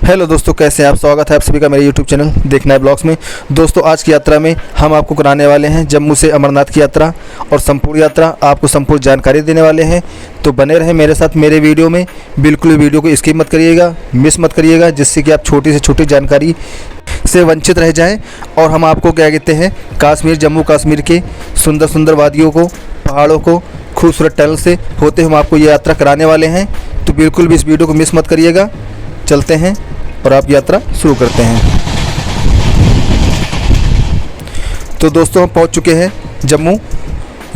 Hello दोस्तों, कैसे हैं आप। स्वागत है आप सभी का मेरे यूट्यूब चैनल देखना है ब्लॉग्स में। दोस्तों, आज की यात्रा में हम आपको कराने वाले हैं जम्मू से अमरनाथ की यात्रा और संपूर्ण यात्रा आपको संपूर्ण जानकारी देने वाले हैं। तो बने रहें मेरे साथ मेरे वीडियो में, बिल्कुल भी वीडियो को स्किप मत करिएगा, मिस मत करिएगा, जिससे कि आप छोटी से छोटी जानकारी से वंचित रह जाएँ। और हम आपको क्या कहते हैं, कश्मीर, जम्मू कश्मीर के सुंदर सुंदर वादियों को, पहाड़ों को, खूबसूरत टनल से होते हम आपको ये यात्रा कराने वाले हैं। तो बिल्कुल भी इस वीडियो को मिस मत करिएगा। चलते हैं और आप यात्रा शुरू करते हैं। तो दोस्तों, हम पहुंच चुके हैं जम्मू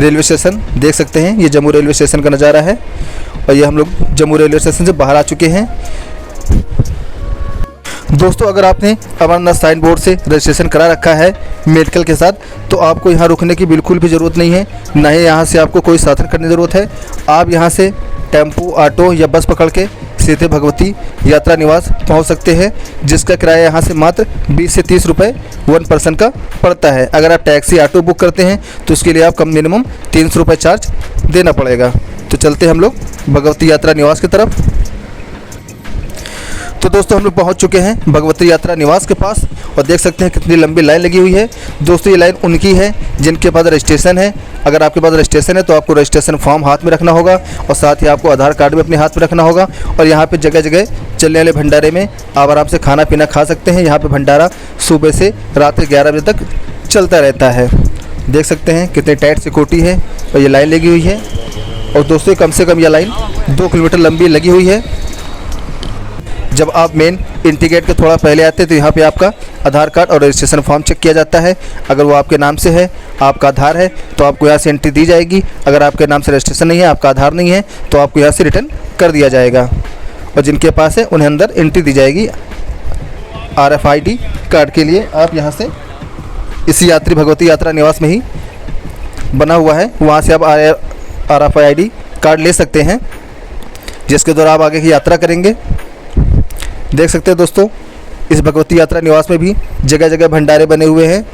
रेलवे स्टेशन। देख सकते हैं ये जम्मू रेलवे स्टेशन का नज़ारा है और ये हम लोग जम्मू रेलवे स्टेशन से बाहर आ चुके हैं। दोस्तों, अगर आपने अमरनाथ साइन बोर्ड से रजिस्ट्रेशन करा रखा है मेडिकल के साथ, तो आपको यहाँ रुकने की बिल्कुल भी ज़रूरत नहीं है, ना ही यहाँ से आपको कोई साधन करने की ज़रूरत है। आप यहाँ से टेम्पो, ऑटो या बस पकड़ के सीधे भगवती यात्रा निवास पहुंच सकते हैं, जिसका किराया यहाँ से मात्र 20 से 30 रुपये 1 पर्सन का पड़ता है। अगर आप टैक्सी, ऑटो बुक करते हैं तो उसके लिए आपका मिनिमम 300 रुपये चार्ज देना पड़ेगा। तो चलते हैं हम लोग भगवती यात्रा निवास की तरफ। तो दोस्तों, हम लोग पहुँच चुके हैं भगवती यात्रा निवास के पास और देख सकते हैं कितनी लंबी लाइन लगी हुई है। दोस्तों, ये लाइन उनकी है जिनके पास रजिस्ट्रेशन है। अगर आपके पास रजिस्ट्रेशन है तो आपको रजिस्ट्रेशन फॉर्म हाथ में रखना होगा और साथ ही आपको आधार कार्ड भी अपने हाथ में रखना होगा। और यहाँ पे जगह जगह चलने वाले भंडारे में आप आराम से खाना पीना खा सकते हैं। यहाँ पे भंडारा सुबह से रात के 11 बजे तक चलता रहता है। देख सकते हैं कितनी टाइट सिक्योरिटी है और ये लाइन लगी हुई है। और दोस्तों, कम से कम यह लाइन 2 किलोमीटर लंबी लगी हुई है। जब आप मेन एंट्री गेट के थोड़ा पहले आते हैं तो यहाँ पे आपका आधार कार्ड और रजिस्ट्रेशन फॉर्म चेक किया जाता है। अगर वो आपके नाम से है, आपका आधार है, तो आपको यहाँ से एंट्री दी जाएगी। अगर आपके नाम से रजिस्ट्रेशन नहीं है, आपका आधार नहीं है, तो आपको यहाँ से रिटर्न कर दिया जाएगा। और जिनके पास है उन्हें अंदर एंट्री दी जाएगी। RFID कार्ड के लिए आप यहाँ से इसी यात्री भगवती यात्रा निवास में ही बना हुआ है, वहाँ से आप RFID कार्ड ले सकते हैं, जिसके द्वारा आप आगे की यात्रा करेंगे। देख सकते हैं दोस्तों, इस भगवती यात्रा निवास में भी जगह जगह भंडारे बने हुए हैं,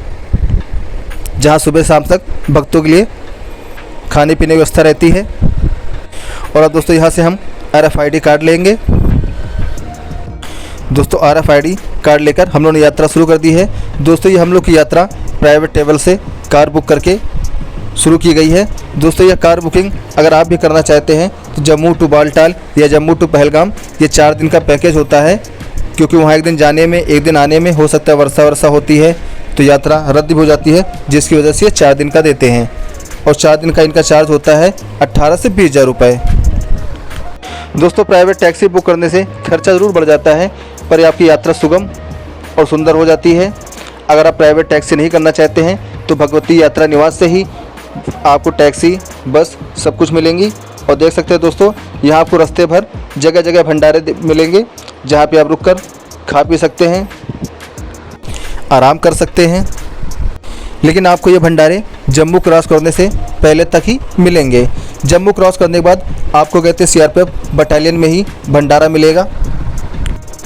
जहां सुबह शाम तक भक्तों के लिए खाने पीने की व्यवस्था रहती है। और अब दोस्तों, यहां से हम RFID कार्ड लेंगे। दोस्तों, RFID कार्ड लेकर हम लोगों ने यात्रा शुरू कर दी है। दोस्तों, ये हम लोग की यात्रा प्राइवेट ट्रैवल से कार बुक करके शुरू की गई है। दोस्तों, यह कार बुकिंग अगर आप भी करना चाहते हैं तो जम्मू टू बालटाल या जम्मू टू पहलगाम ये 4 दिन का पैकेज होता है, क्योंकि वहाँ एक दिन जाने में, एक दिन आने में हो सकता है वर्षा होती है तो यात्रा रद्द हो जाती है, जिसकी वजह से ये 4 दिन का देते हैं। और 4 दिन का इनका चार्ज होता है 18 से 20 हज़ार रुपये। दोस्तों, प्राइवेट टैक्सी बुक करने से खर्चा ज़रूर बढ़ जाता है, पर आपकी यात्रा सुगम और सुंदर हो जाती है। अगर आप प्राइवेट टैक्सी नहीं करना चाहते हैं तो भगवती यात्रा निवास से ही आपको टैक्सी, बस सब कुछ मिलेंगी। और देख सकते हैं दोस्तों, यहाँ आपको रास्ते भर जगह जगह भंडारे मिलेंगे, जहाँ पे आप रुककर खा पी सकते हैं, आराम कर सकते हैं। लेकिन आपको ये भंडारे जम्मू क्रॉस करने से पहले तक ही मिलेंगे। जम्मू क्रॉस करने के बाद आपको कहते हैं CRPF बटालियन में ही भंडारा मिलेगा,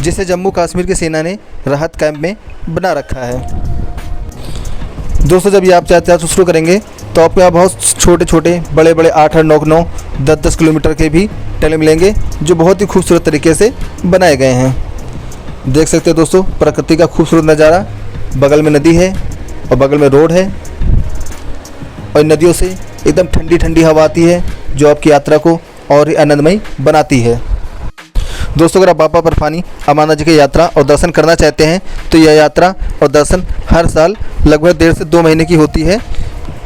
जिसे जम्मू कश्मीर की सेना ने राहत कैंप में बना रखा है। दोस्तों, जब ये आप यात्रा शुरू करेंगे तो आपको यहाँ बहुत छोटे छोटे, बड़े बड़े 8-8, 9-9, 10-10 किलोमीटर के भी टनल मिलेंगे, जो बहुत ही खूबसूरत तरीके से बनाए गए हैं। देख सकते हैं दोस्तों, प्रकृति का खूबसूरत नज़ारा। बगल में नदी है और बगल में रोड है, और इन नदियों से एकदम ठंडी ठंडी हवा आती है, जो आपकी यात्रा को और ही आनंदमयी बनाती है। दोस्तों, अगर आप बाबा बर्फानी अमरनाथ जी की यात्रा और दर्शन करना चाहते हैं तो यह यात्रा और दर्शन हर साल लगभग 1.5 से 2 महीने की होती है,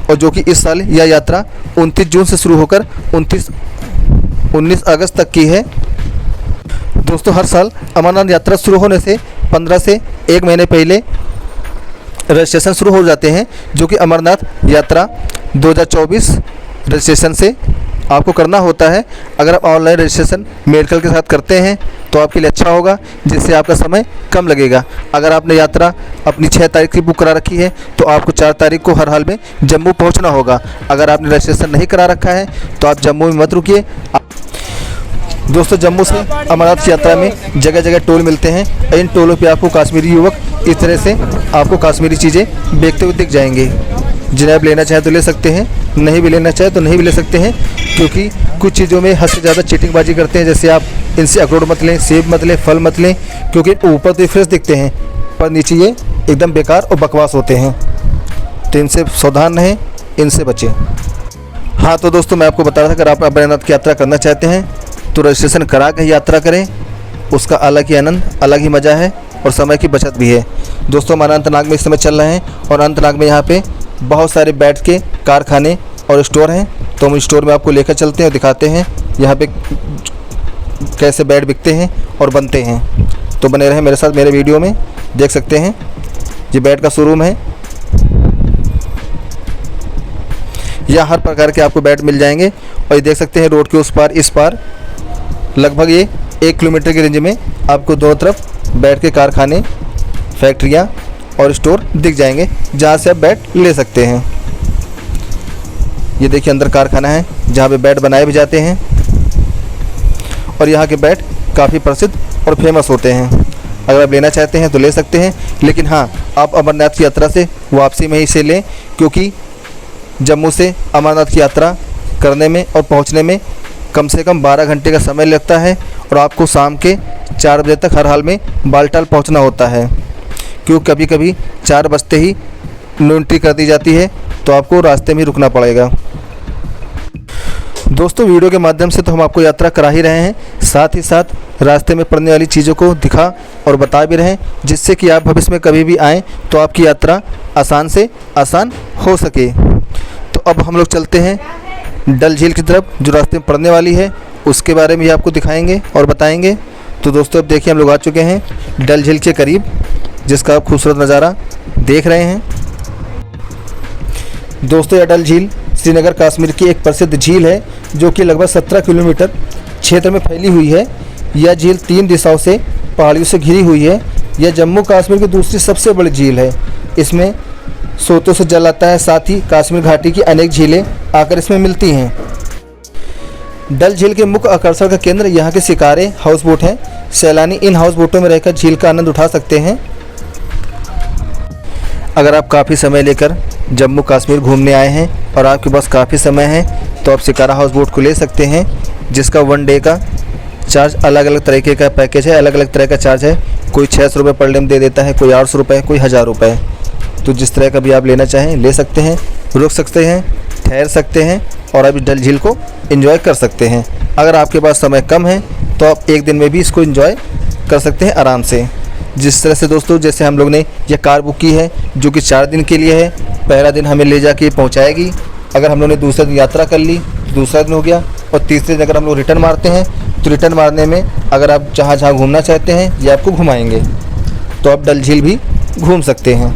और जो कि इस साल यह यात्रा 29 जून से शुरू होकर 19 अगस्त तक की है। दोस्तों, हर साल अमरनाथ यात्रा शुरू होने से 15 से 1 महीने पहले रजिस्ट्रेशन शुरू हो जाते हैं, जो कि अमरनाथ यात्रा 2024 रजिस्ट्रेशन से आपको करना होता है। अगर आप ऑनलाइन रजिस्ट्रेशन मेडिकल के साथ करते हैं तो आपके लिए अच्छा होगा, जिससे आपका समय कम लगेगा। अगर आपने यात्रा अपनी 6 तारीख की बुक करा रखी है तो आपको 4 तारीख को हर हाल में जम्मू पहुंचना होगा। अगर आपने रजिस्ट्रेशन नहीं करा रखा है तो आप जम्मू में मत रुकिए। दोस्तों, जम्मू से अमरनाथ की यात्रा में जगह जगह टोल मिलते हैं। इन टोलों पर आपको कश्मीरी युवक इस तरह से आपको कश्मीरी चीज़ें बेचते हुए दिख जाएंगे। जिन्हें आप लेना चाहें तो ले सकते हैं, नहीं भी लेना चाहें तो नहीं भी ले सकते हैं, क्योंकि कुछ चीज़ों में हद से ज़्यादा चीटिंगबाजी करते हैं। जैसे आप इनसे अखरोट मत लें, सेब मत लें, फल मत लें, क्योंकि ऊपर तो ये फ्रेश दिखते हैं पर नीचे ये एकदम बेकार और बकवास होते हैं। तो इनसे सावधान रहें, इनसे बचें। हाँ तो दोस्तों, मैं आपको बता रहा था, अगर आप अमरनाथ की यात्रा करना चाहते हैं तो रजिस्ट्रेशन करा के यात्रा करें। उसका अलग ही आनंद, अलग ही मज़ा है और समय की बचत भी है। दोस्तों, हमारा अनंतनाग में इस समय चल रहे हैं और अनंतनाग में यहाँ पे बहुत सारे बैठ के कारखाने और स्टोर हैं। तो हम स्टोर में आपको लेकर चलते हैं और दिखाते हैं यहाँ पे कैसे बेड बिकते हैं और बनते हैं। तो बने रहें मेरे साथ, मेरे वीडियो में। देख सकते हैं ये बेड का शोरूम है। यहाँ हर प्रकार के आपको बेड मिल जाएंगे और ये देख सकते हैं रोड के उस पार इस पार लगभग ये 1 किलोमीटर की रेंज में आपको दोनों तरफ बैठ के कारखाने, फैक्ट्रियाँ और स्टोर दिख जाएंगे, जहाँ से आप बेड ले सकते हैं। ये देखिए अंदर कारखाना है जहाँ पे बेड बनाए भी जाते हैं और यहाँ के बेड काफ़ी प्रसिद्ध और फेमस होते हैं। अगर आप लेना चाहते हैं तो ले सकते हैं, लेकिन हाँ, आप अमरनाथ की यात्रा से वापसी में ही इसे लें, क्योंकि जम्मू से अमरनाथ की यात्रा करने में और पहुँचने में कम से कम 12 घंटे का समय लगता है और आपको शाम के 4 बजे तक हर हाल में बालटाल पहुंचना होता है, क्योंकि कभी कभी 4 बजते ही नो एंट्री कर दी जाती है, तो आपको रास्ते में ही रुकना पड़ेगा। दोस्तों, वीडियो के माध्यम से तो हम आपको यात्रा करा ही रहे हैं, साथ ही साथ रास्ते में पड़ने वाली चीज़ों को दिखा और बता भी रहे हैं, जिससे कि आप भविष्य में कभी भी आएँ तो आपकी यात्रा आसान से आसान हो सके। तो अब हम लोग चलते हैं डल झील की तरफ, जो रास्ते में पड़ने वाली है, उसके बारे में ही आपको दिखाएंगे और बताएंगे। तो दोस्तों, अब देखिए हम लोग आ चुके हैं डल झील के करीब, जिसका आप खूबसूरत नज़ारा देख रहे हैं। दोस्तों, यह डल झील श्रीनगर कश्मीर की एक प्रसिद्ध झील है, जो कि लगभग 17 किलोमीटर क्षेत्र में फैली हुई है। यह झील 3 दिशाओं से पहाड़ियों से घिरी हुई है। यह जम्मू कश्मीर की दूसरी सबसे बड़ी झील है। इसमें स्रोतों से जल आता है, साथ ही कश्मीर घाटी की अनेक झीलें आकर इसमें मिलती हैं। डल झील के मुख्य आकर्षण का केंद्र यहाँ के शिकारे हाउस बोट हैं। सैलानी इन हाउस बोटों में रहकर झील का आनंद उठा सकते हैं। अगर आप काफ़ी समय लेकर जम्मू कश्मीर घूमने आए हैं और आपके पास काफ़ी समय है, तो आप शिकारा हाउस बोट को ले सकते हैं, जिसका 1 डे का चार्ज अलग अलग तरीके का पैकेज है, अलग अलग तरह का चार्ज है। कोई 600 रुपये पर डे में दे देता है, कोई 800 रुपये, कोई 1000 रुपये। तो जिस तरह का भी आप लेना चाहें ले सकते हैं, रुक सकते हैं, ठहर सकते हैं और आप डल झील को एंजॉय कर सकते हैं। अगर आपके पास समय कम है तो आप 1 दिन में भी इसको एंजॉय कर सकते हैं आराम से। जिस तरह से दोस्तों, जैसे हम लोग ने यह कार बुक की है, जो कि 4 दिन के लिए है। पहला दिन हमें ले जाके पहुंचाएगी। अगर हम लोग ने दूसरे दिन यात्रा कर ली तो दूसरा दिन हो गया, और तीसरे दिन अगर हम लोग रिटर्न मारते हैं तो रिटर्न मारने में अगर आप जहाँ जहाँ घूमना चाहते हैं ये आपको घुमाएंगे, तो आप डल झील भी घूम सकते हैं।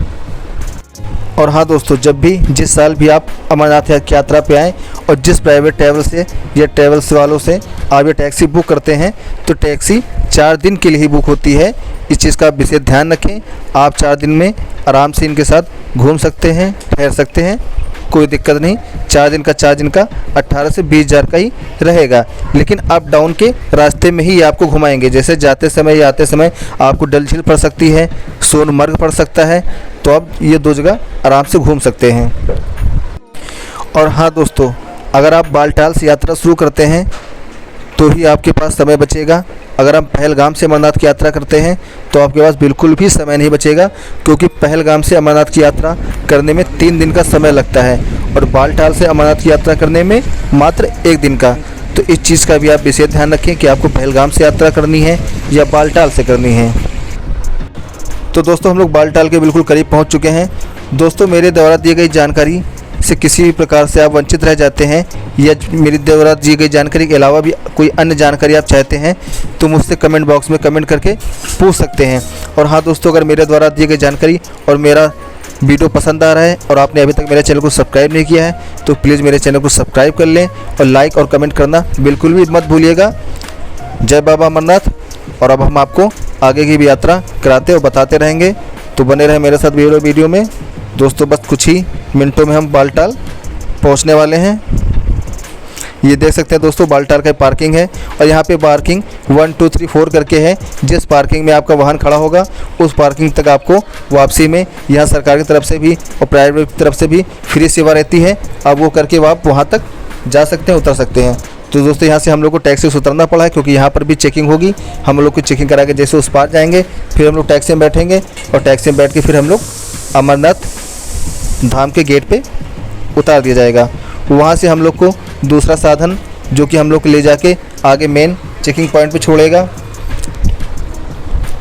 और हाँ दोस्तों, जब भी जिस साल भी आप अमरनाथ की यात्रा पे आएँ और जिस प्राइवेट ट्रैवल से या ट्रैवल्स वालों से आप ये टैक्सी बुक करते हैं, तो टैक्सी 4 दिन के लिए ही बुक होती है। इस चीज़ का आप विशेष ध्यान रखें। आप 4 दिन में आराम से इनके साथ घूम सकते हैं, ठहर सकते हैं, कोई दिक्कत नहीं। 4 दिन का चार्ज इनका 18 से 20 हज़ार का ही रहेगा, लेकिन अप डाउन के रास्ते में ही आपको घुमाएंगे। जैसे जाते समय या आते समय आपको डल झील पड़ सकती है, सोनमर्ग पड़ सकता है, तो आप ये 2 जगह आराम से घूम सकते हैं। और हाँ दोस्तों, अगर आप बालटाल से यात्रा शुरू करते हैं तो ही आपके पास समय बचेगा। अगर हम पहलगाम से अमरनाथ की यात्रा करते हैं तो आपके पास बिल्कुल भी समय नहीं बचेगा, क्योंकि पहलगाम से अमरनाथ की यात्रा करने में 3 दिन का समय लगता है और बालटाल से अमरनाथ की यात्रा करने में मात्र 1 दिन का। तो इस चीज़ का भी आप विशेष ध्यान रखें कि आपको पहलगाम से यात्रा करनी है या बालटाल से करनी है। तो दोस्तों, हम लोग बालटाल के बिल्कुल करीब पहुँच चुके हैं। दोस्तों, मेरे द्वारा दी गई जानकारी से किसी भी प्रकार से आप वंचित रह जाते हैं या मेरी द्वारा दी गई जानकारी के अलावा भी कोई अन्य जानकारी आप चाहते हैं, तो मुझसे कमेंट बॉक्स में कमेंट करके पूछ सकते हैं। और हाँ दोस्तों, अगर मेरे द्वारा दी गई जानकारी और मेरा वीडियो पसंद आ रहा है और आपने अभी तक मेरे चैनल को सब्सक्राइब नहीं किया है, तो प्लीज़ मेरे चैनल को सब्सक्राइब कर लें और लाइक और कमेंट करना बिल्कुल भी मत भूलिएगा। जय बाबा अमरनाथ। और अब हम आपको आगे की भी यात्रा कराते और बताते रहेंगे, तो बने रहें मेरे साथ वीडियो में। दोस्तों, बस कुछ ही मिनटों में हम बालटाल पहुंचने वाले हैं। ये देख सकते हैं दोस्तों बालटाल का पार्किंग है और यहाँ पे पार्किंग 1 2 3 4 करके है। जिस पार्किंग में आपका वाहन खड़ा होगा उस पार्किंग तक आपको वापसी में यहाँ सरकार की तरफ से भी और प्राइवेट की तरफ से भी फ्री सेवा रहती है। अब वो करके आप वहाँ तक जा सकते हैं, उतर सकते हैं। तो दोस्तों यहाँ से हम लोग को टैक्सी से उतरना पड़ा है क्योंकि यहाँ पर भी चेकिंग होगी। हम लोग को चेकिंग करा के जैसे उस पार जाएंगे फिर हम लोग टैक्सी में बैठेंगे और टैक्सी में बैठ के फिर हम लोग अमरनाथ धाम के गेट पे उतार दिया जाएगा। वहाँ से हम लोग को दूसरा साधन जो कि हम लोग को ले जाके आगे मेन चेकिंग पॉइंट पे छोड़ेगा,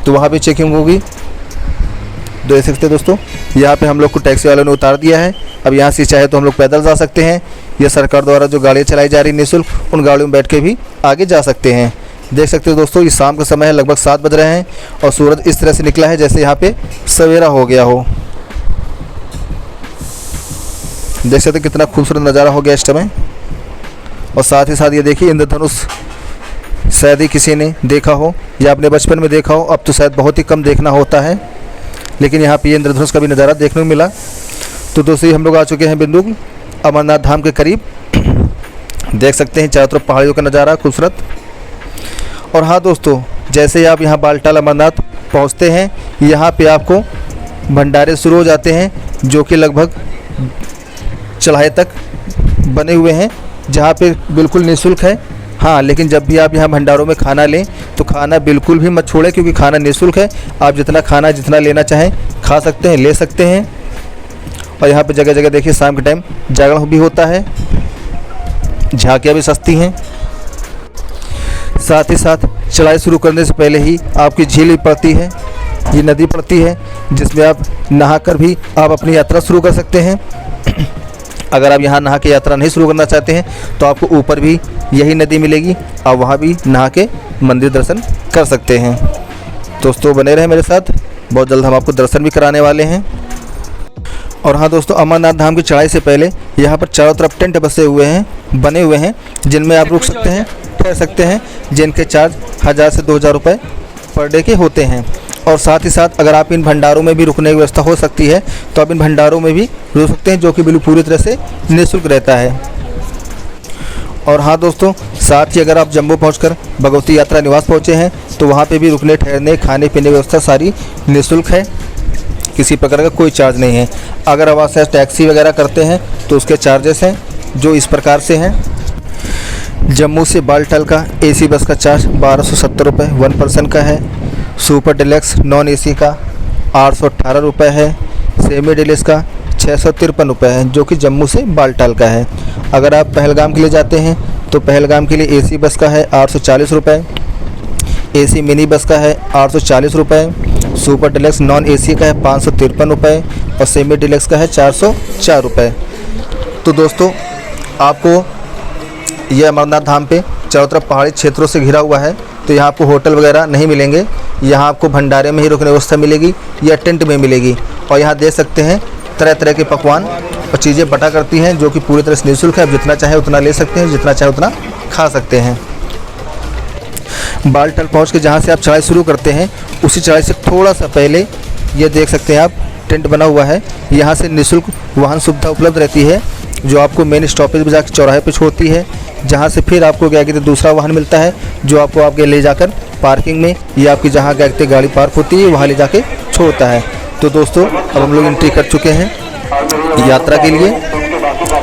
तो वहाँ पे चेकिंग होगी। देख सकते हैं दोस्तों यहाँ पे हम लोग को टैक्सी वालों ने उतार दिया है। अब यहाँ से चाहे तो हम लोग पैदल जा सकते हैं या सरकार द्वारा जो गाड़ियाँ चलाई जा रही निःशुल्क उन गाड़ियों में बैठ के भी आगे जा सकते हैं। देख सकते हो दोस्तों ये शाम का समय है, लगभग 7 बज रहे हैं और सूरज इस तरह से निकला है जैसे यहाँ पे सवेरा हो गया हो। देख सकते कितना खूबसूरत नज़ारा हो गया इस समय। और साथ ही साथ ये देखिए इंद्रधनुष शायद ही किसी ने देखा हो या अपने बचपन में देखा हो, अब तो शायद बहुत ही कम देखना होता है, लेकिन यहाँ पे इंद्रधनुष का भी नज़ारा देखने को मिला। तो दोस्तों हम लोग आ चुके हैं बिंदु अमरनाथ धाम के करीब। देख सकते हैं चारों तरफ पहाड़ियों का नज़ारा खूबसूरत। और हाँ दोस्तों जैसे ही आप यहाँ बालटाल अमरनाथ पहुँचते हैं यहाँ पे आपको भंडारे शुरू हो जाते हैं जो कि लगभग चढ़ाई तक बने हुए हैं, जहाँ पे बिल्कुल निःशुल्क है। हाँ लेकिन जब भी आप यहाँ भंडारों में खाना लें तो खाना बिल्कुल भी मत छोड़ें क्योंकि खाना निःशुल्क है। आप जितना खाना जितना लेना चाहें खा सकते हैं, ले सकते हैं। और यहाँ पे जगह जगह देखिए शाम के टाइम जागरण भी होता है, झांकियाँ भी सस्ती हैं। साथ ही साथ चढ़ाई शुरू करने से पहले ही आपकी झील भी पड़ती है, ये नदी पड़ती है जिसमें आप नहाकर भी आप अपनी यात्रा शुरू कर सकते हैं। अगर आप यहाँ नहा के यात्रा नहीं शुरू करना चाहते हैं तो आपको ऊपर भी यही नदी मिलेगी, आप वहाँ भी नहा के मंदिर दर्शन कर सकते हैं। दोस्तों बने रहें मेरे साथ, बहुत जल्द हम आपको दर्शन भी कराने वाले हैं। और हाँ दोस्तों अमरनाथ धाम की चढ़ाई से पहले यहाँ पर चारों तरफ टेंट बने हुए हैं जिनमें आप रुक सकते हैं, ठहर सकते हैं, जिनके चार्ज 1000 से 2000 रुपये पर डे के होते हैं। और साथ ही साथ अगर आप इन भंडारों में भी रुकने की व्यवस्था हो सकती है तो आप इन भंडारों में भी रुक सकते हैं जो कि बिल्कुल पूरी तरह से निःशुल्क रहता है। और हाँ दोस्तों साथ ही अगर आप जम्मू पहुंचकर भगवती यात्रा निवास पहुंचे हैं तो वहां पे भी रुकने ठहरने खाने पीने की व्यवस्था सारी निःशुल्क है, किसी प्रकार का कोई चार्ज नहीं है। अगर आप वहाँ से टैक्सी वगैरह करते हैं तो उसके चार्जेस हैं जो इस प्रकार से हैं। जम्मू से बालटाल का AC बस का चार्ज 1270 रुपये 1 पर्सन का है। सुपर डिलक्स नॉन AC का 818 रुपये है। सेमी डिलक्स का 653 रुपये है जो कि जम्मू से बालटाल का है। अगर आप पहलगाम के लिए जाते हैं तो पहलगाम के लिए AC बस का है 840 रुपये, AC मिनी बस का है 840 रुपये, सुपर डिलक्स नॉन AC का है 553 रुपये और सेमी डिलक्स का है 404 रुपये। तो दोस्तों आपको ये अमरनाथ धाम पे चारों तरफ पहाड़ी क्षेत्रों से घिरा हुआ है, तो यहाँ आपको होटल वगैरह नहीं मिलेंगे, यहाँ आपको भंडारे में ही रुकने की व्यवस्था मिलेगी या टेंट में मिलेगी। और यहाँ देख सकते हैं तरह तरह के पकवान और चीज़ें बटा करती हैं जो कि पूरी तरह से निःशुल्क है। आप जितना चाहे उतना ले सकते हैं, जितना चाहे उतना खा सकते हैं। बालटाल पहुँच के जहाँ से आप चढ़ाई शुरू करते हैं उसी चढ़ाई से थोड़ा सा पहले ये देख सकते हैं आप टेंट बना हुआ है। यहाँ से निःशुल्क वाहन सुविधा उपलब्ध रहती है जो आपको मेन स्टॉपेज पर जाकर चौराहे पे छोड़ती है, जहाँ से फिर आपको क्या कहते हैं दूसरा वाहन मिलता है जो आपको आपके ले जाकर पार्किंग में या आपकी जहाँ क्या कहते हैं गाड़ी पार्क होती है वहाँ ले जाके छोड़ता है। तो दोस्तों अब हम लोग एंट्री कर चुके हैं यात्रा के लिए।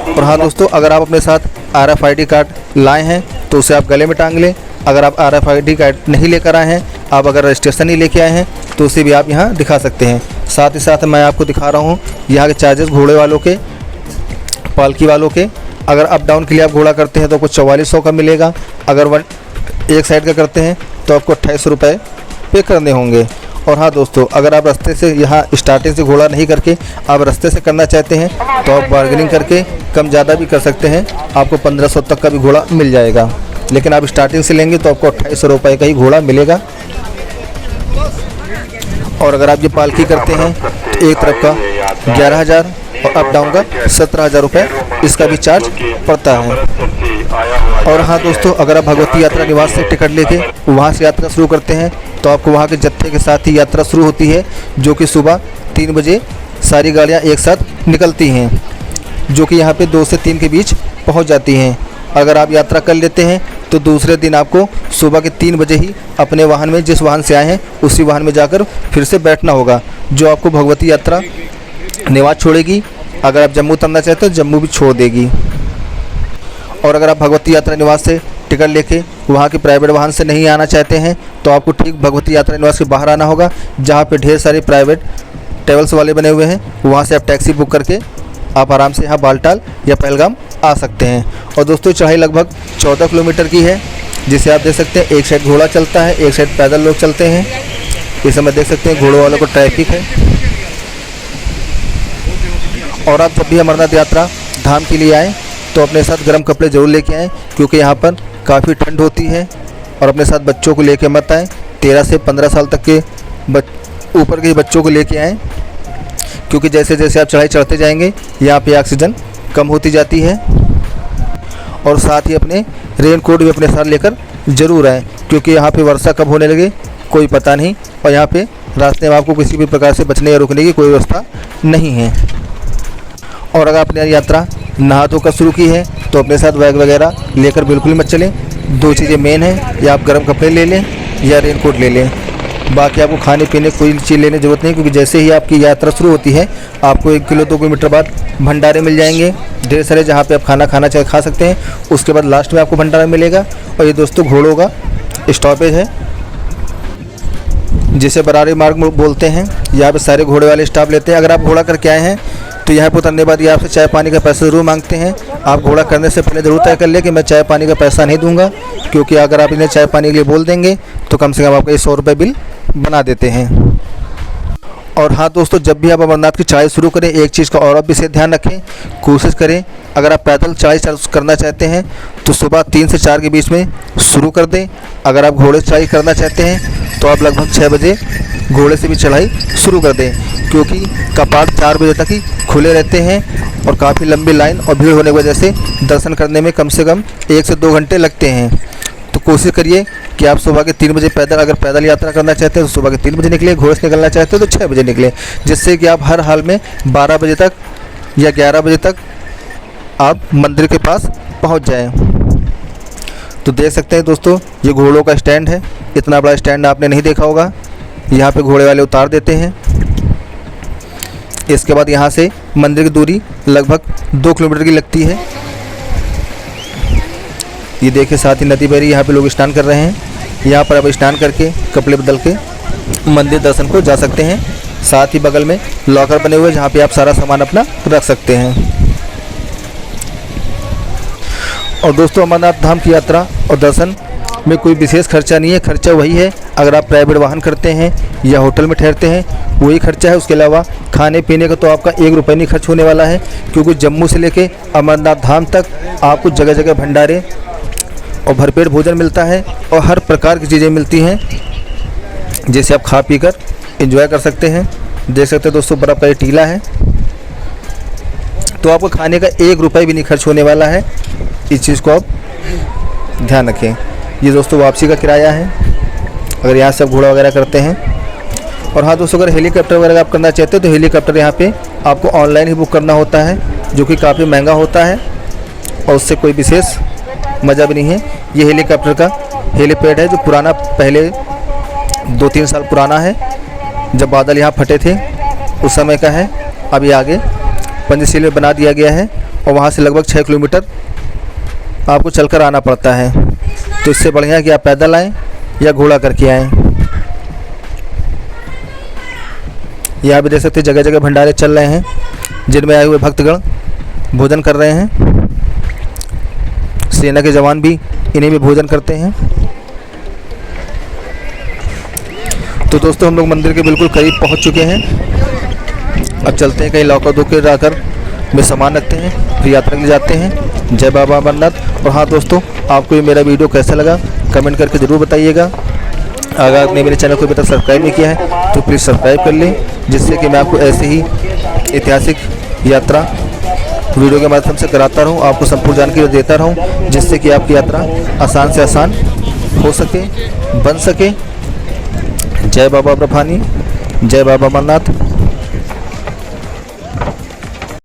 और हाँ दोस्तों अगर आप अपने साथ RFID कार्ड लाए हैं तो उसे आप गले में टांग लें। अगर आप RFID कार्ड नहीं लेकर आए हैं, आप अगर रजिस्ट्रेशन नहीं लेके आए हैं तो उसे भी आप यहाँ दिखा सकते हैं। साथ ही साथ मैं आपको दिखा रहा हूँ यहाँ के चार्जेस घोड़े वालों के, पालकी वालों के। अगर अप डाउन के लिए आप घोड़ा करते हैं तो आपको 4400 का मिलेगा। अगर एक साइड का करते हैं तो आपको 2800 रुपये पे करने होंगे। और हाँ दोस्तों अगर आप रास्ते से यहाँ स्टार्टिंग से घोड़ा नहीं करके आप रास्ते से करना चाहते हैं तो आप बार्गेनिंग करके कम ज़्यादा भी कर सकते हैं, आपको 1500 तक का भी घोड़ा मिल जाएगा। लेकिन आप स्टार्टिंग से लेंगे तो आपको 2800 रुपये का ही घोड़ा मिलेगा। और अगर आप ये पालकी करते हैं तो एक तरफ का 11,000 और अप डाउन का 17,000 रुपये इसका भी चार्ज पड़ता है। और हाँ दोस्तों अगर आप भगवती यात्रा निवास से टिकट लेके वहाँ से यात्रा शुरू करते हैं तो आपको वहाँ के जत्थे के साथ ही यात्रा शुरू होती है जो कि सुबह 3 बजे सारी गाड़ियाँ एक साथ निकलती हैं जो कि यहाँ पे 2 से 3 के बीच पहुँच जाती हैं। अगर आप यात्रा कर लेते हैं तो दूसरे दिन आपको सुबह के 3 बजे ही अपने वाहन में, जिस वाहन से आए हैं उसी वाहन में जाकर फिर से बैठना होगा, जो आपको भगवती यात्रा नेवास छोड़ेगी। अगर आप जम्मू उतरना चाहते हो तो जम्मू भी छोड़ देगी। और अगर आप भगवती यात्रा निवास से टिकट लेके वहाँ के प्राइवेट वाहन से नहीं आना चाहते हैं तो आपको ठीक भगवती यात्रा निवास के बाहर आना होगा, जहाँ पे ढेर सारे प्राइवेट ट्रेवल्स वाले बने हुए हैं। वहाँ से आप टैक्सी बुक करके आप आराम से यहाँ बालटाल या पहलगाम आ सकते हैं। और दोस्तों चढ़ाई लगभग 14 किलोमीटर की है, जिसे आप देख सकते हैं एक साइड घोड़ा चलता है, एक साइड पैदल लोग चलते हैं। इस समय देख सकते हैं घोड़ों वालों को ट्रैफिक है। और आप जब भी अमरनाथ यात्रा धाम के लिए आएँ तो अपने साथ गर्म कपड़े ज़रूर लेके आएँ, क्योंकि यहाँ पर काफ़ी ठंड होती है। और अपने साथ बच्चों को लेके मत आएँ, 13 से 15 साल तक के ऊपर के बच्चों को लेके आएँ, क्योंकि जैसे जैसे आप चढ़ाई चढ़ते जाएंगे यहाँ पे ऑक्सीजन कम होती जाती है। और साथ ही अपने रेन कोट भी अपने साथ लेकर ज़रूर आएँ, क्योंकि यहाँ पे वर्षा कब होने लगे कोई पता नहीं। और यहाँ पे रास्ते में आपको किसी भी प्रकार से बचने या रुकने की कोई व्यवस्था नहीं है। और अगर आपने यात्रा नहा धोकर शुरू की है तो अपने साथ बैग वगैरह लेकर बिल्कुल मत चलें। 2 चीज़ें मेन हैं, या आप गर्म कपड़े ले लें या रेन कोट ले लें। बाकी आपको खाने पीने कोई चीज़ लेने की ज़रूरत नहीं, क्योंकि जैसे ही आपकी यात्रा शुरू होती है आपको 1 किलो 2 किलोमीटर बाद भंडारे मिल जाएंगे ढेर सारे, जहाँ पे आप खाना चाहे खा सकते हैं। उसके बाद लास्ट में आपको भंडारा मिलेगा। और ये दोस्तों घोड़ों का स्टॉपेज है, जिसे बरारी मार्ग बोलते हैं। यहाँ पे सारे घोड़े वाले स्टाफ लेते हैं। अगर आप घोड़ा करके आए हैं तो यहाँ पर उतरने बाद ये आपसे चाय पानी का पैसा ज़रूर मांगते हैं। आप घोड़ा करने से पहले ज़रूर तय कर ले कि मैं चाय पानी का पैसा नहीं दूंगा, क्योंकि अगर आप इन्हें चाय पानी के लिए बोल देंगे तो कम से कम आपका 100 रुपये बिल बना देते हैं। और हाँ दोस्तों, जब भी आप अमरनाथ की चढ़ाई शुरू करें एक चीज़ का और विशेष ध्यान रखें, कोशिश करें अगर आप पैदल चढ़ाई करना चाहते हैं तो सुबह 3 से 4 के बीच में शुरू कर दें। अगर आप घोड़े से चढ़ाई करना चाहते हैं तो आप लगभग 6 बजे घोड़े से भी चढ़ाई शुरू कर दें, क्योंकि कपाट 4 बजे तक ही खुले रहते हैं और काफ़ी लंबी लाइन और भीड़ होने की वजह से दर्शन करने में कम से कम 1 से 2 घंटे लगते हैं। तो कोशिश करिए कि आप सुबह के 3 बजे अगर पैदल यात्रा करना चाहते हैं तो सुबह के 3 बजे निकले, घोड़े से निकलना चाहते हैं तो 6 बजे निकले, जिससे कि आप हर हाल में 12 बजे तक या 11 बजे तक आप मंदिर के पास पहुंच जाएं। तो देख सकते हैं दोस्तों, ये घोड़ों का स्टैंड है। इतना बड़ा स्टैंड आपने नहीं देखा होगा। यहाँ पे घोड़े वाले उतार देते हैं। इसके बाद यहाँ से मंदिर की दूरी लगभग 2 किलोमीटर की लगती है। ये देखिए साथ ही नदी बह रही है, यहाँ पे लोग स्नान कर रहे हैं। यहाँ पर आप स्नान करके कपड़े बदल के मंदिर दर्शन को जा सकते हैं। साथ ही बगल में लॉकर बने हुए हैं, जहाँ पे आप सारा सामान अपना रख सकते हैं। और दोस्तों, अमरनाथ धाम की यात्रा और दर्शन में कोई विशेष खर्चा नहीं है। खर्चा वही है अगर आप प्राइवेट वाहन करते हैं या होटल में ठहरते हैं, वही खर्चा है। उसके अलावा खाने पीने का तो आपका 1 रुपये नहीं खर्च होने वाला है, क्योंकि जम्मू से लेके अमरनाथ धाम तक आपको जगह जगह भंडारे और भरपेट भोजन मिलता है और हर प्रकार की चीज़ें मिलती हैं, जिसे आप खा पी कर एंजॉय कर सकते हैं। देख सकते हैं दोस्तों, बर्फ़ का ये टीला है, तो आपको खाने का 1 रुपये भी नहीं खर्च होने वाला है। इस चीज़ को आप ध्यान रखें। ये दोस्तों वापसी का किराया है, अगर यहाँ से आप घोड़ा वगैरह करते हैं। और हाँ दोस्तों, अगर हेलीकॉप्टर वगैरह आप करना चाहते हो तो हेलीकॉप्टर यहाँ पे आपको ऑनलाइन ही बुक करना होता है, जो कि काफ़ी महंगा होता है और उससे कोई विशेष मज़ा भी नहीं है। ये हेलीकॉप्टर का हेलीपैड है, जो पुराना, पहले 2-3 साल पुराना है, जब बादल यहाँ फटे थे उस समय का है। अब ये आगे पंचशील में बना दिया गया है और वहाँ से लगभग 6 किलोमीटर आपको चलकर आना पड़ता है। तो इससे बढ़िया कि आप पैदल आएँ या घोड़ा करके आएँ। यहाँ भी देख सकते हैं जगह जगह भंडारे चल रहे हैं, जिनमें आए हुए भक्तगण भोजन कर रहे हैं। सेना के जवान भी इन्हीं में भोजन करते हैं। तो दोस्तों, हम लोग मंदिर के बिल्कुल करीब पहुंच चुके हैं। अब चलते हैं, कहीं लॉकर धोकर जाकर में सामान रखते हैं, फिर यात्रा के लिए जाते हैं। जय बाबा अमरनाथ। और हाँ दोस्तों, आपको ये मेरा वीडियो कैसा लगा कमेंट करके ज़रूर बताइएगा। अगर आपने मेरे चैनल को अभी तक सब्सक्राइब नहीं किया है तो प्लीज़ सब्सक्राइब कर लें, जिससे कि मैं आपको ऐसे ही ऐतिहासिक यात्रा वीडियो के माध्यम से कराता रहूँ, आपको संपूर्ण जानकारी देता रहूँ, जिससे कि आपकी यात्रा आसान से आसान हो सके, बन सके। जय बाबा ब्रह्मानी, जय बाबा अमरनाथ।